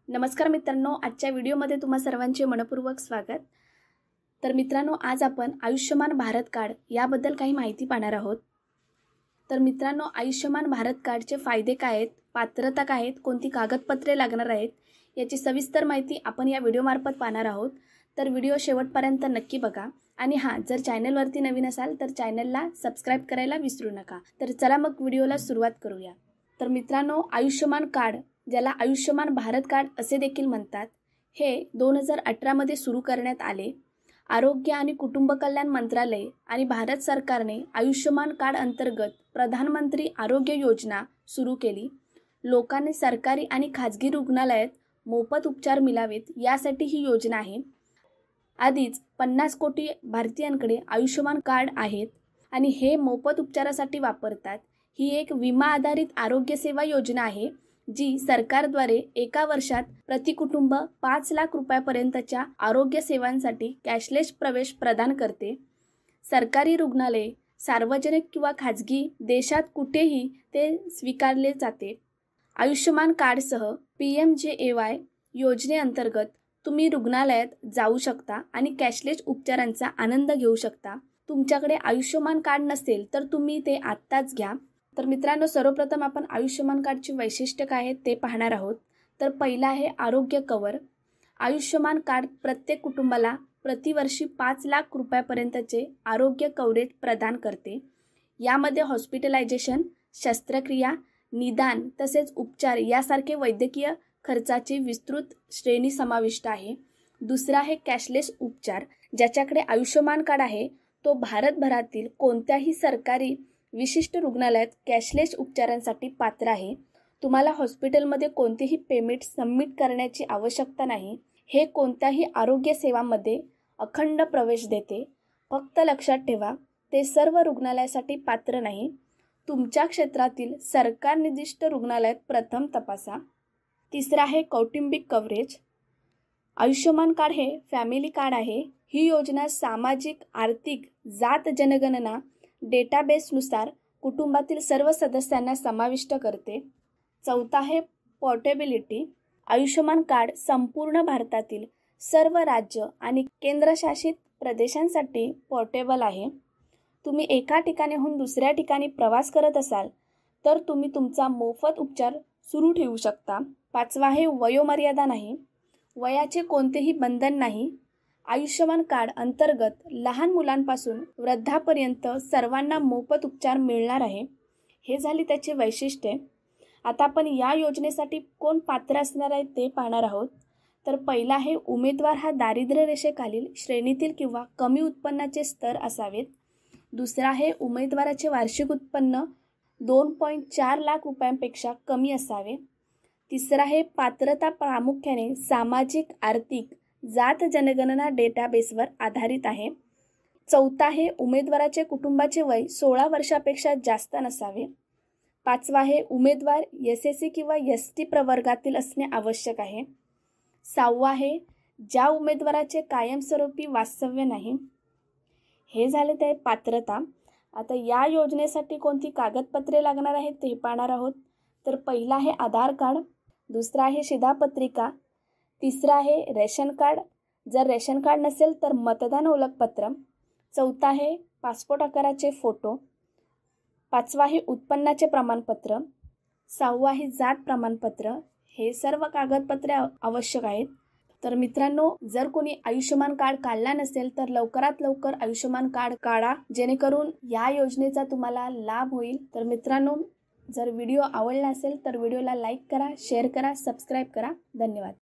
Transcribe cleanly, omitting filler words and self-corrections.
नमस्कार मित्रांनो, आजच्या व्हिडिओमध्ये तुम्हा सर्वांचे मनपूर्वक स्वागत। तर मित्रांनो, आज आपण आयुष्यमान भारत कार्ड याबद्दल काही माहिती पाहणार आहोत। तर मित्रांनो, आयुष्यमान भारत कार्डचे फायदे काय आहेत, पात्रता काय आहेत, कोणती कागदपत्रे लागणार आहेत याची सविस्तर माहिती आपण या व्हिडिओमार्फत पाहणार आहोत। तर व्हिडिओ शेवटपर्यंत नक्की बघा आणि हां, जर चॅनलवरती नवीन असाल तर चॅनलला सबस्क्राइब करायला विसरू नका। तर चला मग व्हिडिओला सुरुवात करूया। तर मित्रांनो, आयुष्यमान कार्ड, ज्याला आयुष्यमान भारत कार्ड असे देखील म्हणतात, हे 2018 मध्ये सुरू करण्यात आले। आरोग्य आणि कुटुंब कल्याण मंत्रालय आणि भारत सरकारने आयुष्यमान कार्ड अंतर्गत प्रधानमंत्री आरोग्य योजना सुरू केली। लोकांनी सरकारी आणि खाजगी रुग्णालयात मोफत उपचार मिळावेत यासाठी ही योजना आहे। आधीच 50 कोटी भारतीयांकडे आयुष्यमान कार्ड आहेत आणि हे मोफत उपचारासाठी वापरतात। ही एक विमा आधारित आरोग्य सेवा योजना आहे जी सरकारद्वारे एका वर्षात प्रति कुटुंब 5 लाख रुपयापर्यंतच्या आरोग्य सेवांसाठी कॅशलेस प्रवेश प्रदान करते। सरकारी रुग्णालय, सार्वजनिक किंवा खाजगी, देशात कुठेही ते स्वीकारले जाते। आयुष्यमान कार्डसह PMJAY योजनेअंतर्गत तुम्ही रुग्णालयात जाऊ शकता आणि कॅशलेस उपचारांचा आनंद घेऊ शकता। तुमच्याकडे आयुष्यमान कार्ड नसेल तर तुम्ही ते आत्ताच घ्या। तर मित्रांनो, सर्वप्रथम आपण आयुष्यमान कार्डची वैशिष्ट्य काय आहेत ते पाहणार आहोत। तर पहिला आहे आरोग्य कव्हर। आयुष्यमान कार्ड प्रत्येक कुटुंबाला प्रतिवर्षी 5 लाख रुपयापर्यंतचे आरोग्य कव्हरेज प्रदान करते। यामध्ये हॉस्पिटलायझेशन, शस्त्रक्रिया, निदान तसेच उपचार यासारखे वैद्यकीय खर्चाची विस्तृत श्रेणी समाविष्ट आहे। दुसरा आहे कॅशलेस उपचार। ज्याच्याकडे आयुष्यमान कार्ड आहे तो भारतभरातील कोणत्याही सरकारी विशिष्ट रुग्णालयात कॅशलेस उपचारांसाठी पात्र आहे। तुम्हाला हॉस्पिटलमध्ये कोणतेही पेमेंट सबमिट करण्याची आवश्यकता नाही। हे कोणत्याही आरोग्य सेवांमध्ये अखंड प्रवेश देते। फक्त लक्षात ठेवा, ते सर्व रुग्णालयासाठी पात्र नाही। तुमच्या क्षेत्रातील सरकार निर्दिष्ट रुग्णालयात प्रथम तपासा। तिसरा आहे कौटुंबिक कव्हरेज। आयुष्यमान कार्ड हे फॅमिली कार्ड आहे। ही योजना सामाजिक, आर्थिक, जात जनगणना डेटाबेसनुसार कुटुंबातील सर्व सदस्यांना समाविष्ट करते। चौथा आहे पोर्टेबिलिटी। आयुष्यमान कार्ड संपूर्ण भारतातील सर्व राज्य आणि केंद्रशासित प्रदेशांसाठी पोर्टेबल आहे। तुम्ही एका ठिकाणाहून दुसऱ्या ठिकाणी प्रवास करत असाल तर तुम्ही तुमचा मोफत उपचार सुरू ठेवू शकता। पाचवा आहे वयोमर्यादा नाही। वयाचे कोणतेही बंधन नाही। आयुष्यमान कार्ड अंतर्गत लहान मुलांपासून वृद्धापर्यंत सर्वांना मोफत उपचार मिळणार आहे। हे झाली त्याची वैशिष्ट्ये। आता आपण या योजनेसाठी कोण पात्र असणार आहे ते पाहणार आहोत। तर पहिला आहे उमेदवार हा दारिद्र्य रेषेखालील श्रेणीतील किंवा कमी उत्पन्नाचे स्तर असावेत। दुसरा आहे उमेदवाराचे वार्षिक उत्पन्न 2.4 लाख रुपयांपेक्षा कमी असावे। तिसरा आहे पात्रता प्रामुख्याने सामाजिक, आर्थिक, जात जनगणना डेटाबेसवर आधारित आहे। चौथा आहे उमेदवाराचे कुटुंबाचे वय 16 वर्षापेक्षा जास्त नसावे। पाचवा आहे उमेदवार SSC किंवा ST प्रवर्गातील असणे आवश्यक आहे। सहावा आहे ज्या उमेदवाराचे कायमस्वरूपी वास्तव्य नाही। हे झाले ते पात्रता। आता या योजनेसाठी कोणती कागदपत्रे लागणार आहेत ते पाहणार आहोत। तर पहिला आहे आधार कार्ड, दुसरा आहे शिधापत्रिका, तिसरा आहे रेशन कार्ड, जर रेशन कार्ड नसेल तर मतदान ओळखपत्र, चौथा आहे पासपोर्ट आकाराचे फोटो, पाचवा आहे उत्पन्नाचे प्रमाणपत्र, सहावा आहे जात प्रमाणपत्र। हे सर्व कागदपत्रे आवश्यक आहेत। तर मित्रांनो, जर कोणी आयुष्यमान कार्ड काढला नसेल तर लवकरात लवकर आयुष्यमान कार्ड काढा, जेणेकरून या योजनेचा तुम्हाला लाभ होईल। तर मित्रांनो, जर व्हिडिओ आवडला असेल तर व्हिडिओला लाईक करा, शेअर करा, सबस्क्राईब करा। धन्यवाद।